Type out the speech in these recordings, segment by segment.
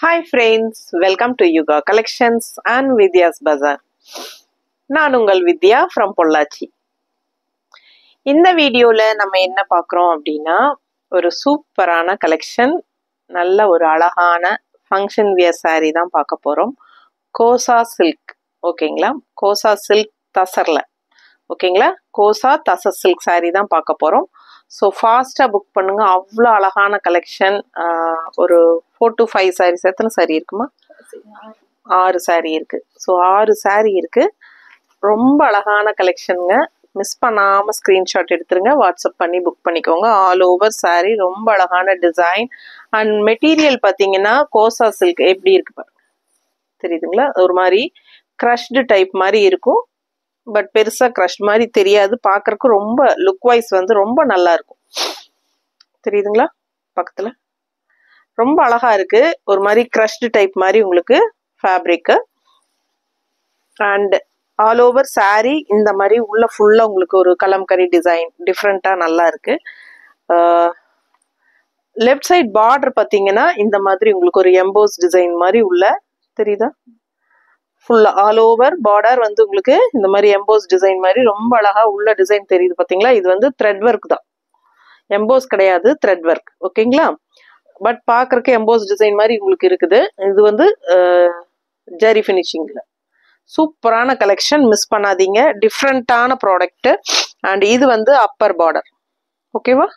Hi friends, welcome to Yuga Collections and Vidya's Bazaar. நான் உங்கள் வித்யா from Pollachi. இந்த வீடியோல நம்ம என்ன பார்க்குறோம் அப்படின்னா ஒரு சூப்பரான கலெக்ஷன், நல்ல ஒரு அழகான ஃபங்க்ஷன் வியர் saree தான் பார்க்க போறோம். கோசா சில்க், ஓகேங்களா? கோசா சில்க் தசர்ல, ஓகேங்களா? கோசா தசர் சில்க் saree தான் பார்க்க போறோம். ஸோ ஃபாஸ்ட்டாக புக் பண்ணுங்க, அவ்வளோ அழகான கலெக்ஷன். ஒரு 4 to 5 sarees, எத்தனை saree இருக்குமா? 6 saree இருக்கு. ஸோ 6 saree இருக்கு. ரொம்ப அழகான கலெக்ஷனுங்க. மிஸ் பண்ணாமல் ஸ்க்ரீன்ஷாட் எடுத்துருங்க, வாட்ஸ்அப் பண்ணி புக் பண்ணிக்கோங்க. ஆல் ஓவர் saree, ரொம்ப அழகான டிசைன் அண்ட் மெட்டீரியல் பார்த்தீங்கன்னா கோசா சில்க் எப்படி இருக்கு பாருங்க, தெரியுதுங்களா? ஒரு மாதிரி க்ரஷ்டு டைப் மாதிரி இருக்கும், பட் பெருசா க்ரஷ் மாதிரி தெரியாது. பார்க்கறதுக்கு ரொம்ப லுக் வைஸ் வந்து ரொம்ப நல்லா இருக்கும், தெரியுதுங்களா? பக்கத்துல ரொம்ப அழகா இருக்கு. ஒரு மாதிரி க்ரஷ்டு டைப் மாதிரி உங்களுக்கு fabric and all over saree இந்த மாதிரி உள்ள ஃபுல்லா உங்களுக்கு ஒரு கலம்கரி டிசைன் டிஃப்ரெண்டா நல்லா இருக்கு. லெஃப்ட் சைட் பார்டர் பார்த்தீங்கன்னா இந்த மாதிரி உங்களுக்கு ஒரு எம்போஸ் டிசைன் மாதிரி உள்ள தெரியுதா? ஃபுல்லா ஆல் ஓவர் பார்டர் வந்து உங்களுக்கு இந்த மாதிரி எம்போஸ் டிசைன் மாதிரி ரொம்ப அழகா உள்ள டிசைன் தெரியுது பார்த்தீங்களா? இது வந்து த்ரெட் ஒர்க் தான், எம்போஸ் கிடையாது, த்ரெட் ஒர்க், ஓகேங்களா? பட் பார்க்கறதுக்கு எம்போஸ் டிசைன் மாதிரி உங்களுக்கு இருக்குது. இது வந்து ஜரி ஃபினிஷிங்ல சூப்பரான கலெக்ஷன், மிஸ் பண்ணாதீங்க. டிஃப்ரெண்டான ப்ராடக்ட் அண்ட் இது வந்து அப்பர் பார்டர், ஓகேவா?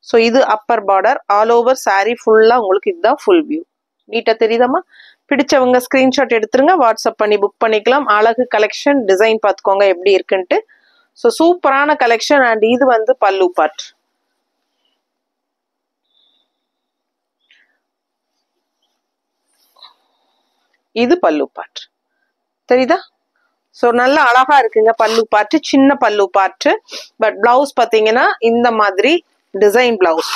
ஸோ இது Appar border, all over saree ஃபுல்லா உங்களுக்கு இதுதான் ஃபுல் வியூ. நீட்டா தெரியுதாமா? பிடிச்சவங்க ஸ்கிரீன்ஷாட் எடுத்துருங்க, வாட்ஸ்அப் பண்ணி புக் பண்ணிக்கலாம். அழகு கலெக்ஷன், டிசைன் பார்த்துக்கோங்க எப்படி இருக்குன்ட்டு. ஸோ சூப்பரான கலெக்ஷன் அண்ட் இது வந்து பல்லு பார்ட். இது பல்லு பார்ட், தெரியுதா? ஸோ நல்லா அழகா இருக்குங்க பல்லு பார்ட், சின்ன பல்லு பார்ட். பட் பிளவுஸ் பார்த்தீங்கன்னா இந்த மாதிரி டிசைன் பிளவுஸ்,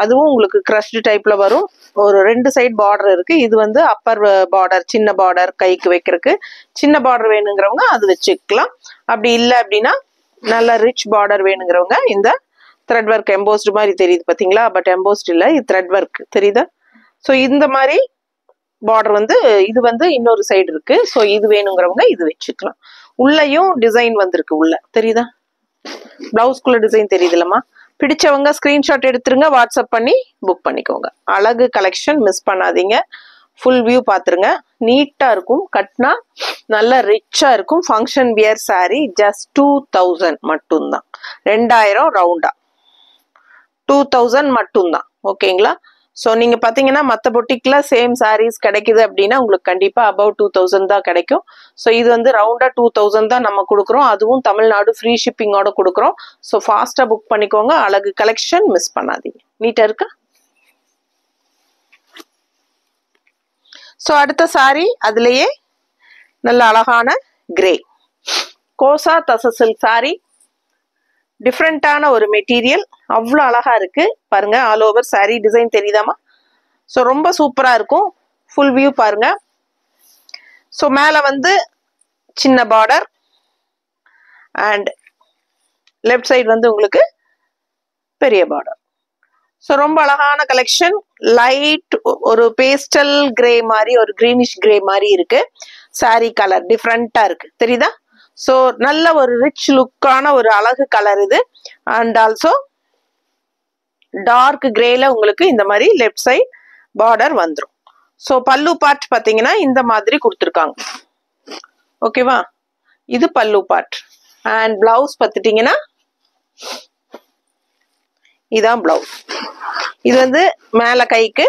அதுவும் உங்களுக்கு க்ரஷ்டு டைப்ல வரும். ஒரு 2 சைடு பார்டர் இருக்கு. இது வந்து அப்பர் பார்டர், சின்ன பார்டர் கைக்கு வைக்கிறதுக்கு. சின்ன பார்டர் வேணுங்கிறவங்க அது வச்சுக்கலாம். அப்படி இல்லை அப்படின்னா நல்ல ரிச் பார்டர் வேணுங்கிறவங்க இந்த த்ரெட் ஒர்க் எம்போஸ்டு மாதிரி தெரியுது பார்த்தீங்களா? பட் எம்போஸ்டு இல்லை, இது த்ரெட் ஒர்க், தெரியுதா? ஸோ இந்த மாதிரி பார்டர் வந்து இது வந்து இன்னொரு சைடு இருக்கு. ஸோ இது வேணுங்கிறவங்க இது வச்சுக்கலாம். உள்ளேயும் டிசைன் வந்திருக்கு உள்ள, தெரியுதா? பிளவுஸ்குள்ள டிசைன் தெரியுதுல்லம்மா? பிடிச்சவங்க ஸ்கிரீன்ஷாட் எடுத்துருங்க, வாட்ஸ்அப் பண்ணி புக் பண்ணிக்கோங்க. அழகு கலெக்ஷன், மிஸ் பண்ணாதீங்க. ஃபுல் வியூ பார்த்துருங்க, நீட்டா இருக்கும், கட்னா நல்லா ரிச்சா இருக்கும். ஃபங்க்ஷன் வியர் saree ஜஸ்ட் 2000 மட்டும்தான். 2000 ரவுண்டா 2000 மட்டும்தான், ஓகேங்களா? ஸோ நீங்கள் பார்த்தீங்கன்னா மற்ற பொட்டிக்கில் சேம் சாரீஸ் கிடைக்குது அப்படின்னா உங்களுக்கு கண்டிப்பாக அபவ் 2000 தான் கிடைக்கும். ஸோ இது வந்து ரவுண்டாக 2000 தான் நம்ம கொடுக்குறோம், அதுவும் தமிழ்நாடு ஃப்ரீ ஷிப்பிங்கோட கொடுக்குறோம். ஸோ ஃபாஸ்ட்டாக புக் பண்ணிக்கோங்க. அழகு கலெக்ஷன், மிஸ் பண்ணாதீங்க. நீட்டாக இருக்கா? ஸோ அடுத்த சாரீ அதுலேயே நல்ல அழகான கிரே கோசா தசர் சில்க் சாரீ, டிஃப்ரெண்டான ஒரு மெட்டீரியல், அவ்வளோ அழகா இருக்கு பாருங்க. ஆல் ஓவர் saree டிசைன் தெரியுதாமா? ஸோ ரொம்ப சூப்பரா இருக்கும். ஃபுல் வியூ பாருங்க. ஸோ மேலே வந்து சின்ன பார்டர் அண்ட் லெஃப்ட் சைடு வந்து உங்களுக்கு பெரிய பார்டர். ஸோ ரொம்ப அழகான கலெக்ஷன். லைட் ஒரு பேஸ்டல் கிரே மாதிரி, ஒரு கிரீனிஷ் கிரே மாதிரி இருக்கு. saree கலர் டிஃப்ரெண்டா இருக்கு, தெரியுதா? ஸோ நல்ல ஒரு ரிச் லுக்கான ஒரு அழகு கலர் இது. அண்ட் ஆல்சோ டார்க் கிரேல உங்களுக்கு இந்த மாதிரி லெஃப்ட் சைட் பார்டர் வந்துடும். ஸோ பல்லு பார்ட் பார்த்தீங்கன்னா இந்த மாதிரி கொடுத்துருக்காங்க, ஓகேவா? இது பல்லு பார்ட் அண்ட் பிளவுஸ் பார்த்துட்டீங்கன்னா இதான் பிளவுஸ். இது வந்து மேல கைக்கு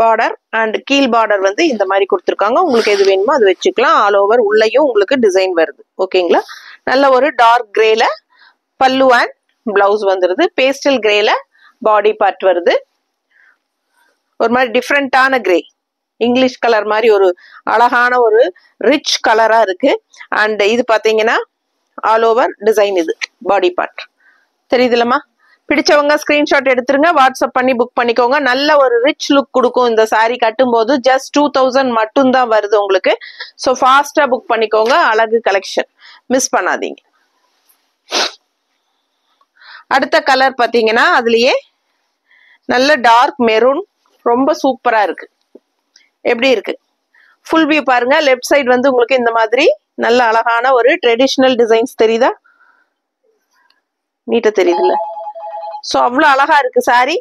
பார்டர் அண்ட் கீழ் பார்டர் வந்து இந்த மாதிரி கொடுத்துருக்காங்க. உங்களுக்கு எது வேணுமோ அது வச்சுக்கலாம். ஆல் ஓவர் உள்ளேயும் உங்களுக்கு டிசைன் வருது, ஓகேங்களா? நல்ல ஒரு டார்க் கிரேல பல்லு அண்ட் பிளவுஸ் வந்துருது. பேஸ்டல் கிரேல பாடி பார்ட் வருது. ஒரு மாதிரி டிஃப்ரெண்டான கிரே, இங்கிலீஷ் கலர் மாதிரி ஒரு அழகான ஒரு ரிச் கலரா இருக்கு. அண்ட் இது பார்த்தீங்கன்னா ஆல் ஓவர் டிசைன், இது பாடி பார்ட், தெரியுதுல்லம்மா? பிடிச்சவங்க ஸ்கிரீன்ஷாட் எடுத்துருங்க, வாட்ஸ்அப் பண்ணி புக் பண்ணிக்கோங்க. நல்ல ஒரு ரிச் லுக் கொடுக்கும் இந்த saree கட்டும் போது. ஜஸ்ட் 2000 மட்டும் தான் வருது உங்களுக்கு. ஸோ ஃபாஸ்டா புக் பண்ணிக்கோங்க. அழகு கலெக்ஷன், மிஸ் பண்ணாதீங்க. அடுத்த கலர் பார்த்தீங்கன்னா அதுலயே நல்ல டார்க் மெரூன், ரொம்ப சூப்பரா இருக்கு. எப்படி இருக்கு ஃபுல் வியூ பாருங்க. லெஃப்ட் சைடு வந்து உங்களுக்கு இந்த மாதிரி நல்ல அழகான ஒரு ட்ரெடிஷ்னல் டிசைன்ஸ் தெரியுதா? நீட்டா தெரியுதுல்ல? ஸோ அவ்வளோ அழகா இருக்கு சாரி.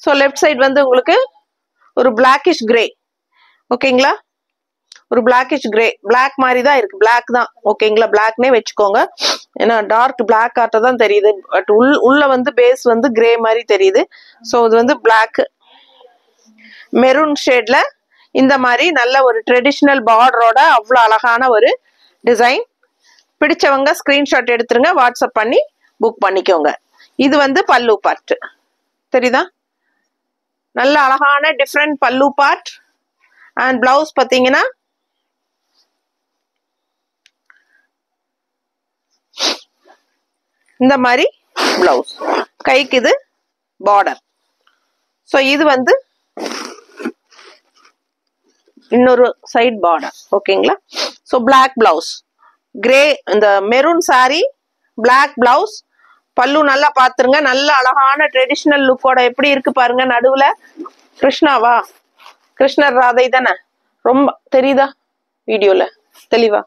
ஸோ லெஃப்ட் சைடு வந்து உங்களுக்கு ஒரு பிளாக்கிஷ் கிரே, ஓகேங்களா? ஒரு பிளாக்கிஷ் கிரே, பிளாக் மாதிரி தான் இருக்கு, பிளாக் தான், ஓகேங்களா? பிளாக்னே வச்சுக்கோங்க, ஏன்னா டார்க் பிளாக் ஆட்ட தான் தெரியுது. பட் உள்ள வந்து பேஸ் வந்து கிரே மாதிரி தெரியுது. ஸோ இது வந்து பிளாக் மெரூன் ஷேட்ல இந்த மாதிரி நல்ல ஒரு ட்ரெடிஷ்னல் பார்டரோட அவ்வளோ அழகான ஒரு டிசைன். பிடிச்சவங்க ஸ்கிரீன்ஷாட் எடுத்துருங்க, வாட்ஸ்அப் பண்ணி புக் பண்ணிக்கோங்க. இது வந்து பல்லு பார்ட் தெரியுதா? நல்ல அழகான டிஃப்ரெண்ட் பல்லு பார்ட். அண்ட் பிளவுஸ் பார்த்தீங்கன்னா இந்த மாதிரி பிளவுஸ், கைக்கு இது பார்டர். ஸோ இது வந்து இன்னொரு சைட் பார்டர், ஓகேங்களா? ஸோ பிளாக் பிளவுஸ், கிரே இந்த மெரூன் சாரி, பிளாக் பிளவுஸ், பல்லு நல்லா பாத்துருங்க. நல்ல அழகான ட்ரெடிஷ்னல் லுக்கோட எப்படி இருக்கு பாருங்க. நடுவுல கிருஷ்ணாவா, கிருஷ்ணர் ராதை தானே, ரொம்ப தெரியுதா வீடியோல தெளிவா?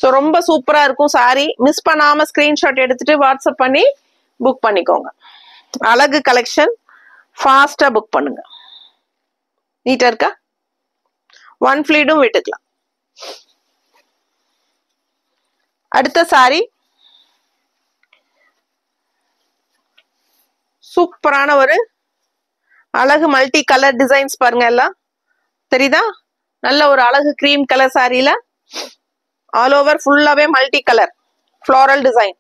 ஸோ ரொம்ப சூப்பரா இருக்கும் சாரி. மிஸ் பண்ணாம ஸ்கிரீன்ஷாட் எடுத்துட்டு வாட்ஸ்அப் பண்ணி புக் பண்ணிக்கோங்க. அழகு கலெக்ஷன், ஃபாஸ்டா புக் பண்ணுங்க. நீட்டா இருக்கா? ஒன் ஃபிளீடும் விட்டுக்கலாம். அடுத்த சாரி சூப்பரான ஒரு அழகு மல்டி கலர் டிசைன்ஸ் பாருங்க. எல்லாம் தெரியுதா? நல்ல ஒரு அழகு கிரீம் கலர் சாரியில ஆல் ஓவர் ஃபுல்லாவே மல்டி கலர் ஃப்ளோரல் டிசைன்.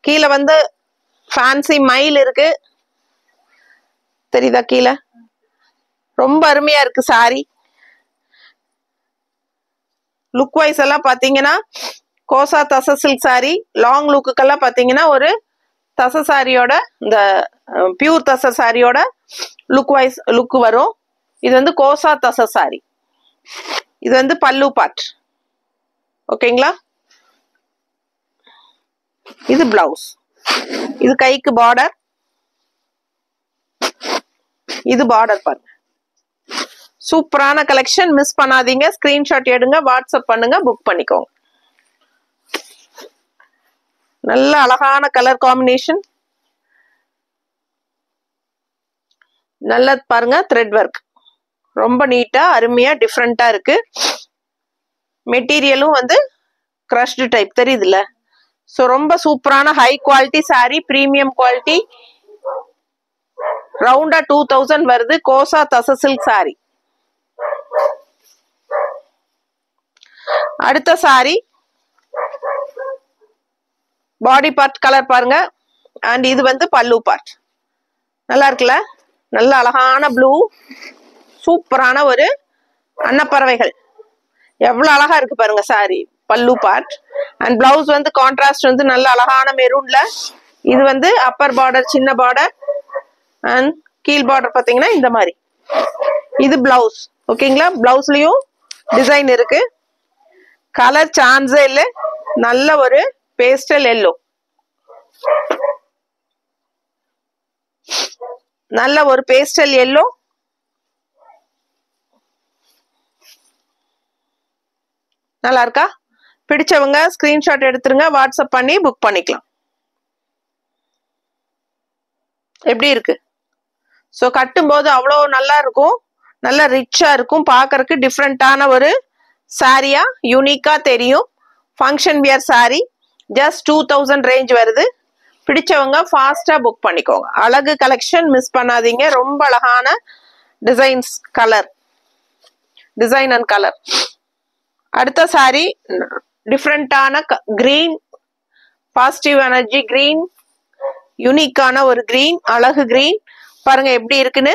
கீழே வந்து ஃபேன்சி மயில் இருக்கு, தெரியுதா? கீழே ரொம்ப அருமையா இருக்கு சாரி. லுக் வைஸ் எல்லாம் பாத்தீங்கன்னா கோசா தச சில்க் சாரி. லாங் லுக்குக்கெல்லாம் பாத்தீங்கன்னா ஒரு தச சாரியோட, இந்த பியூர் தச சாரியோட லுக் வைஸ் லுக் வரும். இது வந்து கோசா தச சாரி. இது வந்து பல்லு பார்ட், ஓகேங்களா? இது பிளவுஸ், இது கைக்கு பார்டர், இது பார்டர் பாருங்க. சூப்பரான கலெக்ஷன், மிஸ் பண்ணாதீங்க. ஸ்கிரீன்ஷாட் எடுங்க, வாட்ஸ்அப் பண்ணுங்க, புக் பண்ணிக்கோங்க. நல்ல அழகான கலர் காம்பினேஷன், நல்ல பாருங்க. த்ரெட் ஒர்க் ரொம்ப நீட்டா அருமையா டிஃப்ரெண்டா இருக்கு. மெட்டீரியலும் வந்து கிரஷ்டு டைப் தெரியுதுல்ல? ஸோ ரொம்ப சூப்பரான high quality sorry, premium quality. ரவுண்டா 2000 வருது. கோசா தச சில்க் சாரி. அடுத்த சாரி பாடி பார்ட் கலர் பாருங்க. அண்ட் இது வந்து பல்லு பார்ட். நல்லா இருக்குல்ல? நல்ல அழகான ப்ளூ, சூப்பரான ஒரு அன்னப்பறவைகள், எவ்வளவு அழகா இருக்கு பாருங்க சாரி. பல்லு பார்ட் அண்ட் பிளவுஸ் வந்து கான்ட்ராஸ்ட் வந்து நல்ல அழகான மெரூன்ல. இது வந்து அப்பர் பார்டர், சின்ன பார்டர், அண்ட் கீழ் பார்டர் பாத்தீங்கன்னா இந்த மாதிரி. இது பிளவுஸ், ஓகேங்களா? பிளவுஸ்லயும் டிசைன் இருக்கு. கலர் சான்ஸே இல்லை, நல்ல ஒரு பேஸ்டல் எல்லோ, நல்ல ஒரு பேஸ்டல் எல்லோ. நல்லா இருக்கா? பிடிச்சவங்க ஸ்கிரீன்ஷாட் எடுத்துருங்க, வாட்ஸ்அப் பண்ணி புக் பண்ணிக்கலாம். எப்படி இருக்கு? ஸோ கட்டும்போது அவ்வளோ நல்லா இருக்கும், நல்லா ரிச்சா இருக்கும், பார்க்கறதுக்கு டிஃப்ரெண்டான ஒரு சாரியா யூனிக்கா தெரியும். Function wear sorry, just 2000 range வருது. பிடிச்சவங்க ஃபாஸ்டா புக் பண்ணிக்கோங்க. அழகு கலெக்ஷன், மிஸ் பண்ணாதீங்க. ரொம்ப அழகான designs, colour design and colour. அடுத்த சாரி டிஃப்ரெண்டான கிரீன், பாசிட்டிவ் எனர்ஜி கிரீன், யூனிக்கான ஒரு கிரீன், அழகு கிரீன் பாருங்க எப்படி இருக்குன்னு.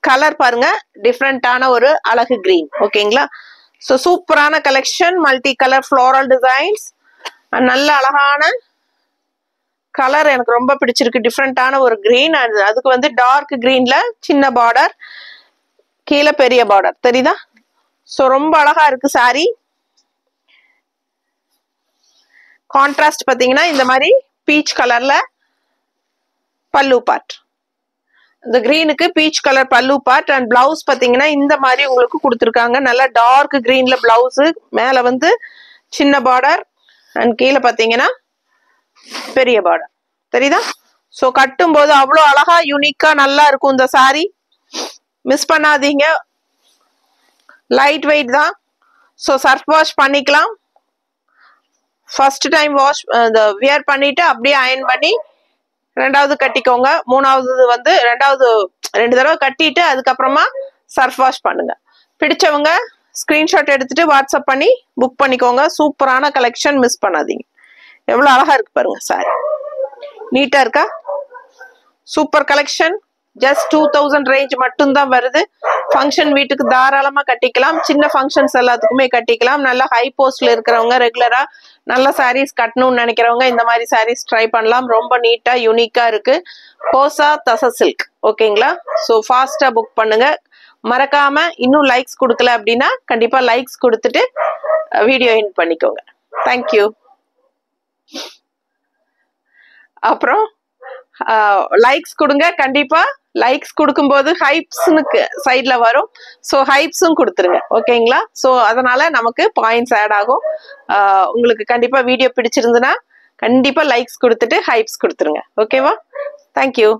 கலர் பாருங்க, டிஃப்ரெண்டான ஒரு அழகு கிரீன், ஓகேங்களா? ஸோ சூப்பரான collection, multi colour floral designs. நல்ல அழகான கலர், எனக்கு ரொம்ப பிடிச்சிருக்கு. டிஃப்ரெண்டான ஒரு கிரீன், அதுக்கு வந்து டார்க் கிரீன்ல சின்ன பார்டர், கீழே பெரிய பார்டர், தெரியுதா? ஸோ ரொம்ப அழகா இருக்கு சாரி. கான்ட்ராஸ்ட் பாத்தீங்கன்னா இந்த மாதிரி பீச் கலர்ல பல்லு பார்ட். இந்த கிரீனுக்கு பீச் கலர் பல்லு பார்ட் அண்ட் பிளவுஸ் பாத்தீங்கன்னா இந்த மாதிரி உங்களுக்கு கொடுத்துருக்காங்க. நல்லா டார்க் கிரீன்ல பிளவுஸ், மேல வந்து சின்ன பார்டர் அண்ட் கீழே பாத்தீங்கன்னா பெரிய பார்டர். தெரியுதா? ஸோ கட்டும் போது அவ்வளோ அழகா யூனிக்கா நல்லா இருக்கும் இந்த சாரி. மிஸ் பண்ணாதீங்க. லைட் வெயிட் தான். ஸோ சர்ஃப் வாஷ் பண்ணிக்கலாம். ஃபர்ஸ்ட் டைம் வாஷ் வியர் பண்ணிட்டு அப்படியே அயன் பண்ணி ரெண்டாவது கட்டிக்கோங்க. மூணாவது வந்து ரெண்டு தடவை கட்டிட்டு அதுக்கப்புறமா சர்ஃப் வாஷ் பண்ணுங்க. பிடிச்சவங்க ஸ்கிரீன்ஷாட் எடுத்துட்டு வாட்ஸ்அப் பண்ணி புக் பண்ணிக்கோங்க. சூப்பரான கலெக்ஷன், மிஸ் பண்ணாதீங்க. எவ்வளவு அழகா இருக்கு பாருங்க சாரி. நீட்டா இருக்கா? Super collection. ஜஸ்ட் 2000 ரேஞ்ச் மட்டும் தான் வருது. ஃபங்க்ஷன் வீட்டுக்கு தாராளமா கட்டிக்கலாம். சின்ன ஃபங்க்ஷன்ஸ் எல்லாத்துக்குமே கட்டிக்கலாம். நல்லா ஹை போஸ்ட்ல இருக்கிறவங்க, ரெகுலரா நல்ல சாரீஸ் கட்டணும்னு நினைக்கிறவங்க இந்த மாதிரி சாரீஸ் ட்ரை பண்ணலாம். ரொம்ப நீட்டா யூனிக்கா இருக்கு. கோசா தச சில்க். ஓகேங்களா? ஸோ ஃபாஸ்டா புக் பண்ணுங்க. மறக்காம இன்னும் லைக்ஸ் கொடுக்கல அப்படின்னா கண்டிப்பா லைக்ஸ் கொடுத்துட்டு வீடியோ எண்ட் பண்ணிக்கோங்க. தேங்க்யூ. அப்புறம் லைக்ஸ் கொடுங்க. கண்டிப்பா லைக்ஸ் கொடுக்கும்போது ஹைப்ஸ்னுக்கு சைட்ல வரும். ஸோ ஹைப்ஸும் கொடுத்துருங்க. ஓகேங்களா? ஸோ அதனால நமக்கு பாயிண்ட்ஸ் ஆட் ஆகும். உங்களுக்கு கண்டிப்பா வீடியோ பிடிச்சிருந்துன்னா கண்டிப்பா லைக்ஸ் கொடுத்துட்டு ஹைப்ஸ் கொடுத்துருங்க. ஓகேவா? தேங்க்யூ.